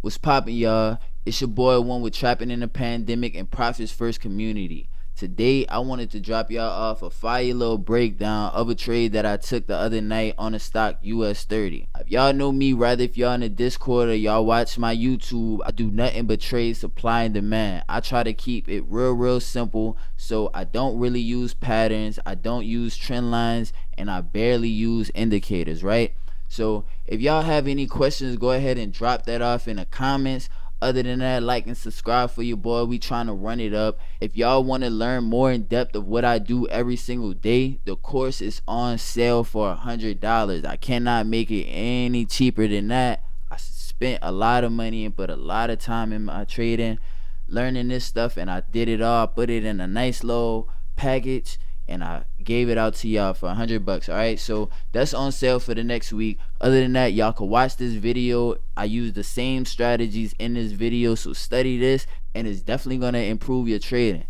What's poppin', y'all? It's your boy One with Trapping in the Pandemic and Profits First Community. Today, I wanted to drop y'all off a fire little breakdown of a trade that I took the other night on the stock US 30. If y'all know me, rather if y'all in the Discord or y'all watch my YouTube, I do nothing but trade supply and demand. I try to keep it real simple, so I don't really use patterns, I don't use trend lines, and I barely use indicators, right? So if y'all have any questions, go ahead and drop that off in the comments. Other than that, like and subscribe for your boy. We trying to run it up. If y'all want to learn more in depth of what I do every single day, the course is on sale for $100. I cannot make it any cheaper than that. I spent a lot of money and put a lot of time in my trading, learning this stuff, and I did it all. Put it in a nice little package, and I gave it out to y'all for $100. All right, so that's on sale for the next week. Other than that, y'all can watch this video. I use the same strategies in this video, so study this, and it's definitely gonna improve your trading.